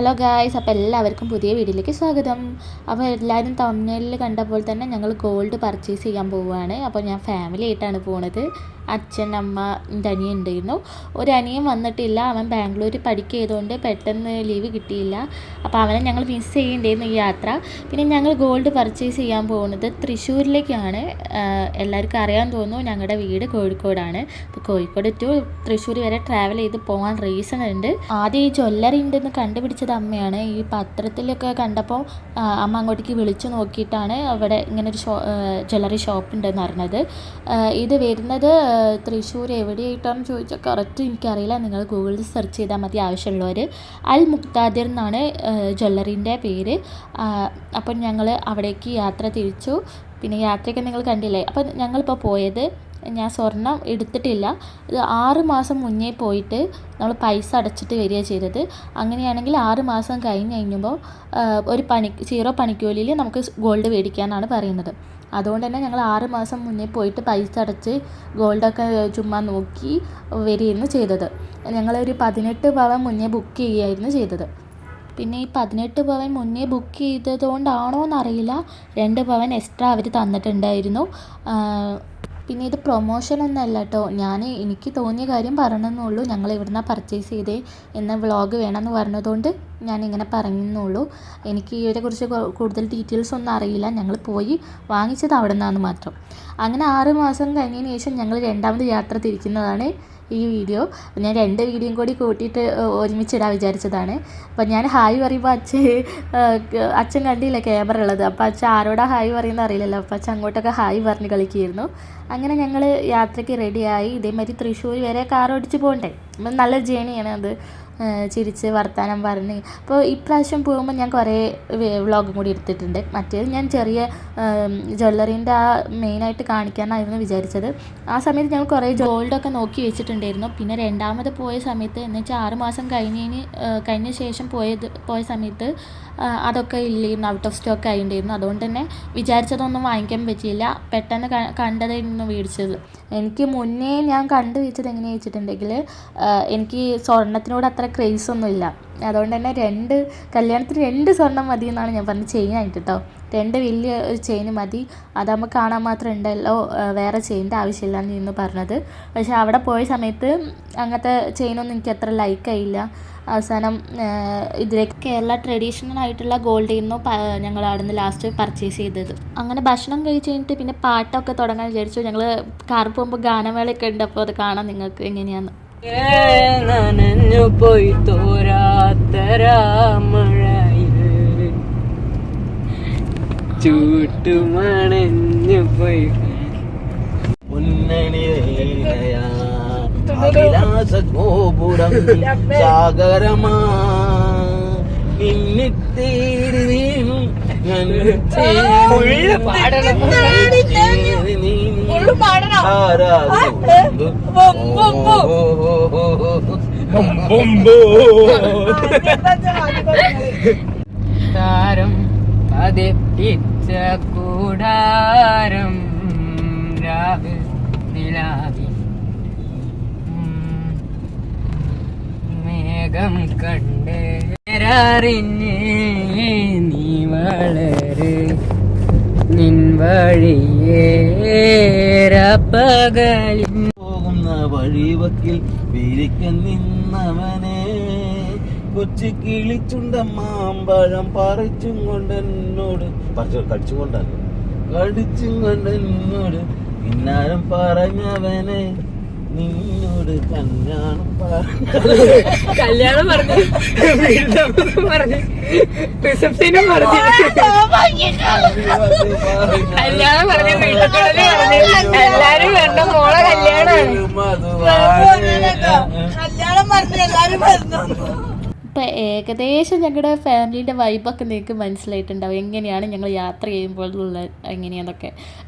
Hello guys, അപ്പോൾ എല്ലാവർക്കും പുതിയ വീഡിയോയിലേക്ക് സ്വാഗതം. അപ്പോൾ എല്ലാവരും തമിഴ്നാട്ടിൽ കണ്ടപ്പോൾ തന്നെ ഞങ്ങൾ ഗോൾഡ് പർച്ചേസ് ചെയ്യാൻ പോവുകയാണ്. അപ്പോൾ ഞാൻ ഫാമിലി ആയിട്ടാണ് പോകുന്നത്. അച്ഛൻ, അമ്മ, എൻ്റെ അനിയൻ ഉണ്ടായിരുന്നു. ഒരു അനിയൻ വന്നിട്ടില്ല, അവൻ ബാംഗ്ലൂർ പഠിക്കുകയായതുകൊണ്ട് പെട്ടെന്ന് ലീവ് കിട്ടിയില്ല. അപ്പോൾ അവനെ ഞങ്ങൾ മിസ് ചെയ്യേണ്ടിയിരുന്നു ഈ യാത്ര. പിന്നെ ഞങ്ങൾ ഗോൾഡ് പർച്ചേസ് ചെയ്യാൻ പോകുന്നത് തൃശ്ശൂരിലേക്കാണ്. എല്ലാവർക്കും അറിയാൻ തോന്നുന്നു, ഞങ്ങളുടെ വീട് കോഴിക്കോടാണ്. അപ്പോൾ കോഴിക്കോട് ടു തൃശ്ശൂർ വരെ ട്രാവൽ ചെയ്ത് പോകാൻ റീസൺ ഉണ്ട്. ആദ്യം ഈ ജ്വല്ലറി ഉണ്ടെന്ന് കണ്ടുപിടിച്ചത് അമ്മയാണ്. ഈ പത്രത്തിലൊക്കെ കണ്ടപ്പോൾ അമ്മ അങ്ങോട്ടേക്ക് വിളിച്ചു നോക്കിയിട്ടാണ് അവിടെ ഇങ്ങനെ ഒരു ജ്വല്ലറി ഷോപ്പ് ഉണ്ടെന്ന് അറിഞ്ഞത്. ഇത് വരുന്നത് തൃശ്ശൂർ എവിടെയായിട്ടാണെന്ന് ചോദിച്ചാൽ കറക്റ്റ് എനിക്കറിയില്ല. നിങ്ങൾ ഗൂഗിളിൽ സെർച്ച് ചെയ്താൽ മതി ആവശ്യമുള്ളവർ. അൽ മുക്താദിർ എന്നാണ് ജ്വല്ലറിൻ്റെ പേര്. അപ്പം ഞങ്ങൾ അവിടേക്ക് യാത്ര തിരിച്ചു. പിന്നെ യാത്രയൊക്കെ നിങ്ങൾ കണ്ടില്ലേ. അപ്പം ഞങ്ങളിപ്പോൾ പോയത്, ഞാൻ സ്വർണം എടുത്തിട്ടില്ല. ഇത് 6 മാസം മുന്നേ പോയിട്ട് നമ്മൾ പൈസ അടച്ചിട്ട് വരിക ചെയ്തത്. അങ്ങനെയാണെങ്കിൽ 6 മാസം കഴിഞ്ഞുമ്പോൾ ഒരു 0 പണിക്കൂലിയിൽ നമുക്ക് ഗോൾഡ് മേടിക്കാനാണ് പറയുന്നത്. അതുകൊണ്ട് തന്നെ ഞങ്ങൾ 6 മാസം മുന്നേ പോയിട്ട് പൈസ അടച്ച് ഗോൾഡൊക്കെ ചുമ്മാ നോക്കി വരികയായിരുന്നു ചെയ്തത്. ഞങ്ങളൊരു 18 പവൻ മുന്നേ ബുക്ക് ചെയ്യുകയായിരുന്നു ചെയ്തത്. പിന്നെ ഈ 18 പവൻ മുന്നേ ബുക്ക് ചെയ്തതുകൊണ്ടാണോ എന്നറിയില്ല, 2 പവൻ എക്സ്ട്രാ അവർ തന്നിട്ടുണ്ടായിരുന്നു. പിന്നെ ഇത് പ്രൊമോഷനൊന്നുമല്ല കേട്ടോ, എനിക്ക് തോന്നിയ കാര്യം പറഞ്ഞെന്നുള്ളൂ. ഞങ്ങൾ ഇവിടുന്ന് പർച്ചേസ് ചെയ്തേ എന്ന വ്ളോഗ് വേണമെന്ന് പറഞ്ഞതുകൊണ്ട് ഞാനിങ്ങനെ പറഞ്ഞെന്നുള്ളൂ. എനിക്ക് ഇതിനെക്കുറിച്ച് കൂടുതൽ ഡീറ്റെയിൽസ് ഒന്നും അറിയില്ല. ഞങ്ങൾ പോയി വാങ്ങിച്ചത് അവിടെ നിന്നാണ് മാത്രം. അങ്ങനെ 6 മാസം കഴിഞ്ഞതിന് ശേഷം ഞങ്ങൾ രണ്ടാമത് യാത്ര തിരിക്കുന്നതാണ് ഈ വീഡിയോ. ഞാൻ 2 വീഡിയോയും കൂടി കൂട്ടിയിട്ട് ഒരുമിച്ചിടാൻ വിചാരിച്ചതാണ്. അപ്പോൾ ഞാൻ ഹായ് പറയുമ്പോൾ അച്ഛൻ കണ്ടില്ല ക്യാമറ ഉള്ളത്. അപ്പോൾ അച്ഛൻ ആരോടാ ഹായ് പറയുന്നത് അറിയില്ലല്ലോ. അപ്പോൾ അച്ഛൻ അങ്ങോട്ടൊക്കെ ഹായ് പറഞ്ഞ് കളിക്കുകയായിരുന്നു. അങ്ങനെ ഞങ്ങൾ യാത്രയ്ക്ക് റെഡിയായി. ഇതേമാതിരി തൃശ്ശൂർ വരെ കാർ ഓടിച്ച് പോകണ്ടേ. അപ്പം നല്ല ജേണിയാണ് അത്. ചിരിച്ച് വർത്താനം പറഞ്ഞ്. അപ്പോൾ ഇപ്രാവശ്യം പോകുമ്പോൾ ഞാൻ കുറേ വ്ളോഗും കൂടി എടുത്തിട്ടുണ്ട്. മറ്റേത് ഞാൻ ചെറിയ ജ്വല്ലറീൻ്റെ മെയിനായിട്ട് കാണിക്കാനായിരുന്നു വിചാരിച്ചത്. ആ സമയത്ത് ഞങ്ങൾ കുറേ ഗോൾഡൊക്കെ നോക്കി വെച്ചിട്ടുണ്ടായിരുന്നു. പിന്നെ രണ്ടാമത് പോയ സമയത്ത്, എന്ന് വെച്ചാൽ 6 മാസം കഴിഞ്ഞ ശേഷം പോയ സമയത്ത് അതൊക്കെ ഇല്ലായിരുന്നു, ഔട്ട് ഓഫ് സ്റ്റോക്ക് ആയിട്ടുണ്ടായിരുന്നു. അതുകൊണ്ട് തന്നെ വിചാരിച്ചതൊന്നും വാങ്ങിക്കാൻ പറ്റിയില്ല. പെട്ടെന്ന് കണ്ടതായിരുന്നു മേടിച്ചത്. എനിക്ക് മുന്നേ ഞാൻ കണ്ടു വെച്ചത് എങ്ങനെയാണെന്ന് വെച്ചിട്ടുണ്ടെങ്കിൽ, എനിക്ക് സ്വർണ്ണത്തിനോട് അത്ര ക്രേസൊന്നുമില്ല. അതുകൊണ്ട് തന്നെ കല്യാണത്തിന് 2 സ്വർണ്ണം മതി എന്നാണ് ഞാൻ പറഞ്ഞത്. ചെയിനായിട്ട് കേട്ടോ, 2 വലിയ ഒരു ചെയിൻ മതി. അതാകുമ്പോൾ കാണാൻ മാത്രം ഉണ്ടല്ലോ, വേറെ ചെയിൻ്റെ ആവശ്യമില്ല എന്ന് പറഞ്ഞത്. പക്ഷേ അവിടെ പോയ സമയത്ത് അങ്ങനത്തെ ചെയിനൊന്നും എനിക്ക് അത്ര ലൈക്കായില്ല. അവസാനം ഇതിലേക്ക് കേരള ട്രഡീഷണൽ ആയിട്ടുള്ള ഗോൾഡായിരുന്നു ഞങ്ങൾ അവിടെ നിന്ന് ലാസ്റ്റ് പർച്ചേസ് ചെയ്തത്. അങ്ങനെ ഭക്ഷണം കഴിച്ച് കഴിഞ്ഞിട്ട് പിന്നെ പാട്ടൊക്കെ തുടങ്ങാൻ വിചാരിച്ചു. ഞങ്ങൾ കാറിൽ പോകുമ്പോൾ ഗാനമേളയൊക്കെ ഉണ്ട്. അപ്പോൾ അത് കാണാം നിങ്ങൾക്ക് എങ്ങനെയാന്ന്. നനഞ്ഞു പോയി തോരാത്തരാമഴയിൽ ചൂട്ടുമണഞ്ഞു പോയി അഭിലാഷഗോപുരം സാഗരമാ താരം പതിപ്പിച്ച കൂടാരം രാവിൽ നിലാവി മേഘം കണ്ടറിഞ്ഞേ നീ വളര് നിൻ വഴിയേറപ്പകലിൽ പോകുന്ന വഴിവക്കിൽ വിരിക്കൻ നിന്നവനെ കൊച്ചു കിളിച്ചുണ്ട മാമ്പഴം പറിച്ചും കൊണ്ടെന്നോട് കടിച്ചും കൊണ്ടെന്നോട് പിന്നാരം പറഞ്ഞവനെ നിന്നോട് കല്യാണം പറഞ്ഞു റിസപ്ഷനും പറഞ്ഞു കല്യാണം പറഞ്ഞു എല്ലാരും വരണ മോളെ കല്യാണം. ഇപ്പോൾ ഏകദേശം ഞങ്ങളുടെ ഫാമിലീൻ്റെ വൈബൊക്കെ നിങ്ങൾക്ക് മനസ്സിലായിട്ടുണ്ടാവും, എങ്ങനെയാണ് ഞങ്ങൾ യാത്ര ചെയ്യുമ്പോഴുള്ള എങ്ങനെയാണെന്നൊക്കെ.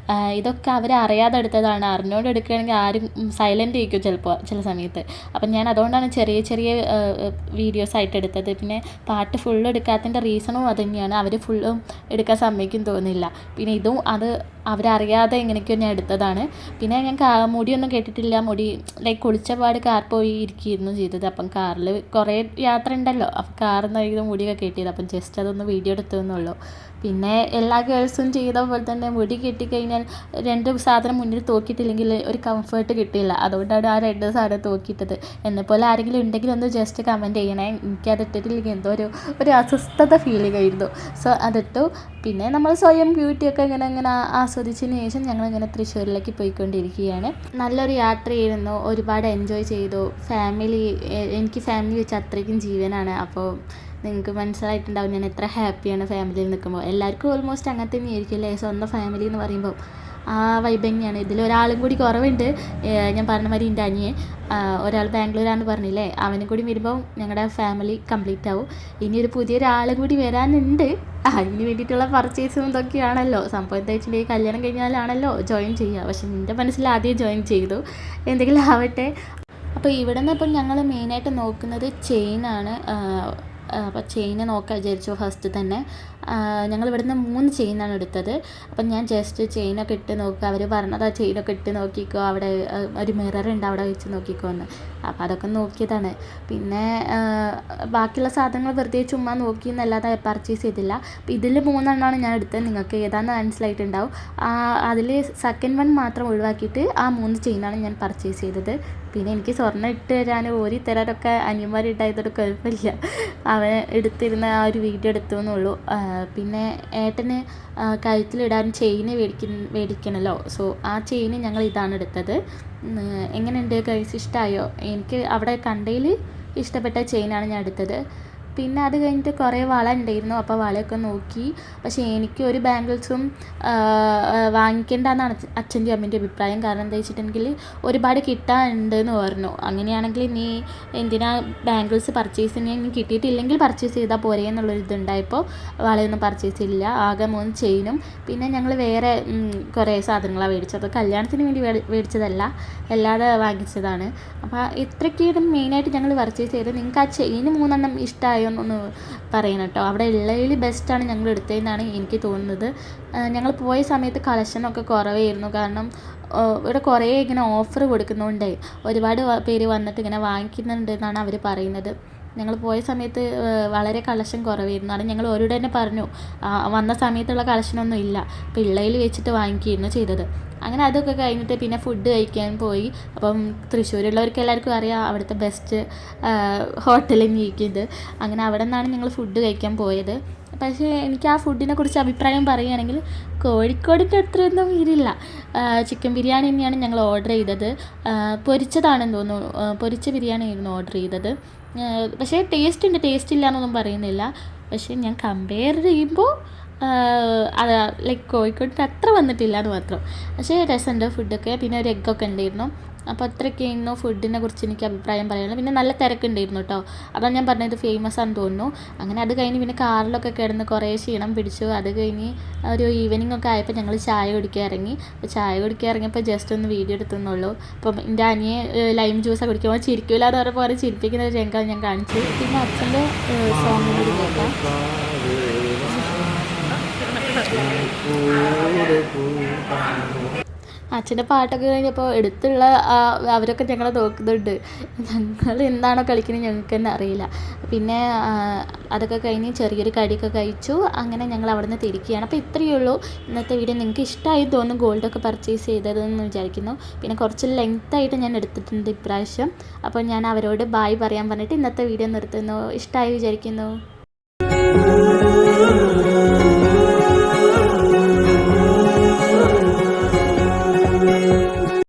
ഇതൊക്കെ അവരറിയാതെ എടുത്തതാണ്. അറിഞ്ഞുകൊണ്ട് എടുക്കുകയാണെങ്കിൽ ആരും സൈലൻ്റ് ആയിരിക്കും ചില സമയത്ത്. അപ്പം ഞാൻ അതുകൊണ്ടാണ് ചെറിയ ചെറിയ വീഡിയോസ് ആയിട്ട് എടുത്തത്. പിന്നെ പാട്ട് ഫുള്ള് എടുക്കാത്തതിൻ്റെ റീസണും അത് തന്നെയാണ്. അവർ ഫുള്ളും എടുക്കാൻ സമ്മതിക്കും തോന്നില്ല. പിന്നെ ഇതും അത് അവരറിയാതെ എങ്ങനെയൊക്കെയോ ഞാൻ എടുത്തതാണ്. പിന്നെ ഞാൻ മുടിയൊന്നും കെട്ടിട്ടില്ല. മുടി ലൈക്ക് കുളിച്ച പാട് കാർ പോയി ഇരിക്കുകയായിരുന്നു ചെയ്തത്. അപ്പം കാറിൽ കുറേ യാത്ര ഉണ്ടല്ലോ, അപ്പം കാറിൽ നിന്നായിരുന്നു മുടിയൊക്കെ കെട്ടിയത്. അപ്പം ജസ്റ്റ് അതൊന്ന് വീഡിയോ എടുത്തതെന്നുള്ളൂ. പിന്നെ എല്ലാ ഗേൾസും ചെയ്ത പോലെ തന്നെ മുടി കെട്ടിക്കഴിഞ്ഞാൽ 2 സാധനം മുന്നിൽ തൂക്കിയിട്ടില്ലെങ്കിൽ ഒരു കംഫേർട്ട് കിട്ടില്ല. അതുകൊണ്ടാണ് ആ 2 സാധനം തൂക്കിയിട്ടത്. എന്നെപ്പോലെ ആരെങ്കിലും ഉണ്ടെങ്കിൽ ഒന്ന് ജസ്റ്റ് കമൻറ്റ് ചെയ്യണേ. എനിക്കത് ഇട്ടിട്ടില്ലെങ്കിൽ എന്തോ ഒരു അസ്വസ്ഥത ഫീലിംഗ് ആയിരുന്നു. സോ അതിട്ടു. പിന്നെ നമ്മൾ സ്വയം ബ്യൂട്ടിയൊക്കെ ഇങ്ങനെ ആസ്വദിച്ചതിന് ശേഷം ഞങ്ങളിങ്ങനെ തൃശ്ശൂരിലേക്ക് പോയിക്കൊണ്ടിരിക്കുകയാണ്. നല്ലൊരു യാത്രയായിരുന്നു. ഒരുപാട് എൻജോയ് ചെയ്തു. എനിക്ക് ഫാമിലി വെച്ച് അത്രയ്ക്കും ജീവനാണ്. അപ്പോൾ നിങ്ങൾക്ക് മനസ്സിലായിട്ടുണ്ടാവും ഞാൻ എത്ര ഹാപ്പിയാണ് ഫാമിലിയിൽ നിൽക്കുമ്പോൾ. എല്ലാവർക്കും ഓൾമോസ്റ്റ് അങ്ങനെ തന്നെ ആയിരിക്കും അല്ലേ, സ്വന്തം ഫാമിലി എന്ന് പറയുമ്പോൾ ആ വൈബ് തന്നെയാണ്. ഇതിലൊരാളും കൂടി കുറവുണ്ട്. ഞാൻ പറഞ്ഞ മാതിരി എൻ്റെ അനിയൻ ഒരാൾ ബാംഗ്ലൂരാണെന്ന് പറഞ്ഞില്ലേ, അവനും കൂടി വരുമ്പോൾ ഞങ്ങളുടെ ഫാമിലി കംപ്ലീറ്റ് ആവും. ഇനി ഒരു പുതിയൊരാളും കൂടി വരാനുണ്ട്. അതിന് വേണ്ടിയിട്ടുള്ള പർച്ചേസും ഇതൊക്കെയാണല്ലോ സംഭവം. എന്താ വെച്ചിട്ടുണ്ടെങ്കിൽ കല്യാണം കഴിഞ്ഞാലാണല്ലോ ജോയിൻ ചെയ്യുക. പക്ഷെ എൻ്റെ മനസ്സിൽ ആദ്യം ജോയിൻ ചെയ്തു, എന്തെങ്കിലും ആവട്ടെ. അപ്പോൾ ഇവിടെ നിന്ന് ഇപ്പം ഞങ്ങൾ മെയിനായിട്ട് നോക്കുന്നത് ചെയിനാണ്. അപ്പോൾ ചെയിന് നോക്കാൻ വിചാരിച്ചു ഫസ്റ്റ് തന്നെ. ഞങ്ങൾ ഇവിടുന്ന് 3 ചെയിനാണ് എടുത്തത്. അപ്പം ഞാൻ ജസ്റ്റ് ചെയിനൊക്കെ ഇട്ട് നോക്കുക. അവർ പറഞ്ഞത് ആ ചെയിനൊക്കെ ഇട്ട് നോക്കിക്കോ, അവിടെ ഒരു മിററുണ്ട് അവിടെ വെച്ച് നോക്കിക്കോ എന്ന്. അപ്പോൾ അതൊക്കെ നോക്കിയതാണ്. പിന്നെ ബാക്കിയുള്ള സാധനങ്ങൾ വെറുതെ ചുമ്മാ നോക്കി എന്നല്ലാതെ പർച്ചേസ് ചെയ്തില്ല. അപ്പോൾ ഇതിൽ 3 എണ്ണമാണ് ഞാൻ എടുത്തത്. നിങ്ങൾക്ക് ഏതാണെന്ന് മനസ്സിലായിട്ടുണ്ടാവും. അതിൽ സെക്കൻഡ് വൺ മാത്രം ഒഴിവാക്കിയിട്ട് ആ 3 ചെയിനാണ് ഞാൻ പർച്ചേസ് ചെയ്തത്. പിന്നെ എനിക്ക് സ്വർണ്ണം ഇട്ട് തരാൻ ഓരി തരാനൊക്കെ അനിയന്മാരുണ്ടായതൊരു കുഴപ്പമില്ല. അവൻ എടുത്തിരുന്ന ആ ഒരു വീഡിയോ എടുത്തു എന്നുള്ളൂ. പിന്നെ ഏട്ടന് കഴുത്തിലിടാൻ ചെയിന് മേടിക്കണമല്ലോ. സോ ആ ചെയിന് ഞങ്ങൾ ഇതാണ് എടുത്തത്. എങ്ങനെയുണ്ട് ഗൈസ്, ഇഷ്ടമായോ? എനിക്ക് അവിടെ കണ്ടതിൽ ഇഷ്ടപ്പെട്ട ചെയിനാണ് ഞാൻ എടുത്തത്. പിന്നെ അത് കഴിഞ്ഞിട്ട് കുറേ വള ഉണ്ടായിരുന്നു. അപ്പോൾ വളയൊക്കെ നോക്കി. പക്ഷേ എനിക്ക് ഒരു ബാംഗിൾസും വാങ്ങിക്കേണ്ടെന്നാണ് അച്ഛൻ്റെയും അമ്മേൻ്റെ അഭിപ്രായം. കാരണം എന്താ വെച്ചിട്ടുണ്ടെങ്കിൽ ഒരുപാട് കിട്ടാനുണ്ട് എന്ന് പറഞ്ഞു. അങ്ങനെയാണെങ്കിൽ നീ എന്തിനാ ബാംഗിൾസ് പർച്ചേസ് ചെയ്യാൻ, നീ കിട്ടിയിട്ടില്ലെങ്കിൽ പർച്ചേസ് ചെയ്താൽ പോരേ എന്നുള്ളൊരിതുണ്ടായപ്പോൾ വളയൊന്നും പർച്ചേസ് ചെയ്യില്ല. ആകെ 3 ചെയിനും. പിന്നെ ഞങ്ങൾ വേറെ കുറേ സാധനങ്ങളാണ് മേടിച്ചത്. കല്യാണത്തിന് വേണ്ടി മേടിച്ചതല്ല, അല്ലാതെ വാങ്ങിച്ചതാണ്. അപ്പോൾ ഇത്രയ്ക്കാണ് മെയിനായിട്ട് ഞങ്ങൾ പർച്ചേസ് ചെയ്തത്. നിങ്ങൾക്ക് ആ ചെയിന് 3 എണ്ണം ഇഷ്ടമായോ എന്നൊന്ന് പറയണം കേട്ടോ. അവിടെ ഉള്ളതിൽ ബെസ്റ്റാണ് ഞങ്ങൾ എടുത്തതെന്നാണ് എനിക്ക് തോന്നുന്നത്. ഞങ്ങൾ പോയ സമയത്ത് കളക്ഷനൊക്കെ കുറവായിരുന്നു. കാരണം ഇവിടെ കുറേ ഇങ്ങനെ ഓഫർ കൊടുക്കുന്നതുകൊണ്ടേ ഒരുപാട് പേര് വന്നിട്ട് ഇങ്ങനെ വാങ്ങിക്കുന്നുണ്ട് എന്നാണ് അവർ പറയുന്നത്. ഞങ്ങൾ പോയ സമയത്ത് വളരെ കളക്ഷൻ കുറവായിരുന്നു. അത് ഞങ്ങൾ ഓരോട് തന്നെ പറഞ്ഞു, വന്ന സമയത്തുള്ള കളക്ഷനൊന്നും ഇല്ല, പിള്ളയിൽ വെച്ചിട്ട് വാങ്ങിക്കുകയായിരുന്നു ചെയ്തത്. അങ്ങനെ അതൊക്കെ കഴിഞ്ഞിട്ട് പിന്നെ ഫുഡ് കഴിക്കാൻ പോയി. അപ്പം തൃശ്ശൂരുള്ളവർക്ക് എല്ലാവർക്കും അറിയാം അവിടുത്തെ ബെസ്റ്റ് ഹോട്ടലിൽ നീക്കിയത്. അങ്ങനെ അവിടെ നിന്നാണ് ഞങ്ങൾ ഫുഡ് കഴിക്കാൻ പോയത്. പക്ഷേ എനിക്ക് ആ ഫുഡിനെ കുറിച്ച് അഭിപ്രായം പറയുകയാണെങ്കിൽ കോഴിക്കോടിൻ്റെ അത്രയൊന്നും വരില്ല. ചിക്കൻ ബിരിയാണി തന്നെയാണ് ഞങ്ങൾ ഓർഡർ ചെയ്തത്. പൊരിച്ചതാണെന്ന് തോന്നുന്നു, പൊരിച്ച ബിരിയാണി ആയിരുന്നു ഓർഡർ ചെയ്തത്. പക്ഷേ ടേസ്റ്റ് ഉണ്ട്, ടേസ്റ്റ് ഇല്ല എന്നൊന്നും പറയുന്നില്ല. പക്ഷേ ഞാൻ കമ്പയർ ചെയ്യുമ്പോൾ ലൈക്ക് കോഴിക്കോടിൻ്റെ അത്ര വന്നിട്ടില്ല എന്ന് മാത്രം. പക്ഷേ രസമുണ്ട് ഫുഡൊക്കെ. പിന്നെ ഒരു എഗ്ഗൊക്കെ ഉണ്ടായിരുന്നു. അപ്പോൾ അത്രയൊക്കെയായിരുന്നു ഫുഡിനെ കുറിച്ച് എനിക്ക് അഭിപ്രായം പറയാനുള്ളത്. പിന്നെ നല്ല തിരക്കുണ്ടായിരുന്നു കേട്ടോ. അതാണ് ഞാൻ പറഞ്ഞത് ഫേമസ് ആണെന്ന് തോന്നുന്നു. അങ്ങനെ അത് കഴിഞ്ഞ് പിന്നെ കാറിലൊക്കെ കിടന്ന് കുറേ ക്ഷീണം പിടിച്ചു. അത് കഴിഞ്ഞ് ഒരു ഈവനിങ് ഒക്കെ ആയപ്പോൾ ഞങ്ങൾ ചായ കുടിക്കാൻ ഇറങ്ങി. അപ്പോൾ ചായ കുടിക്കാൻ ഇറങ്ങിയപ്പോൾ ജസ്റ്റ് ഒന്ന് വീഡിയോ എടുത്തെന്നുള്ളൂ. അപ്പം എൻ്റെ അനിയെ ലൈം ജ്യൂസൊക്കെ കുടിക്കുമ്പോൾ ചിരിക്കില്ല എന്ന് പറഞ്ഞപ്പോൾ പോലെ ചിരിപ്പിക്കുന്ന ഒരു രംഗം ഞാൻ കാണിച്ചു. പിന്നെ അച്ഛൻ്റെ സോങ്ങും കൂടി കേൾക്കാം. അച്ഛൻ്റെ പാട്ടൊക്കെ കഴിഞ്ഞപ്പോൾ എടുത്തുള്ള അവരൊക്കെ ഞങ്ങളെ നോക്കുന്നുണ്ട്. ഞങ്ങൾ എന്താണോ കളിക്കുന്നത് ഞങ്ങൾക്ക് തന്നെ അറിയില്ല. പിന്നെ അതൊക്കെ കഴിഞ്ഞ് ചെറിയൊരു കടിയൊക്കെ കഴിച്ചു. അങ്ങനെ ഞങ്ങൾ അവിടെ നിന്ന് തിരിക്കുകയാണ്. അപ്പോൾ ഇത്രയേ ഉള്ളൂ ഇന്നത്തെ വീഡിയോ. നിങ്ങൾക്ക് ഇഷ്ടമായി തോന്നും ഗോൾഡൊക്കെ പർച്ചേസ് ചെയ്തതെന്ന് വിചാരിക്കുന്നു. പിന്നെ കുറച്ച് ലെങ്ത്തായിട്ട് ഞാൻ എടുത്തിട്ടുണ്ട് ഇപ്രാവശ്യം. അപ്പോൾ ഞാൻ അവരോട് ബായ് പറയാൻ പറഞ്ഞിട്ട് ഇന്നത്തെ വീഡിയോ നിർത്തുന്നു. ഇഷ്ടമായി വിചാരിക്കുന്നു.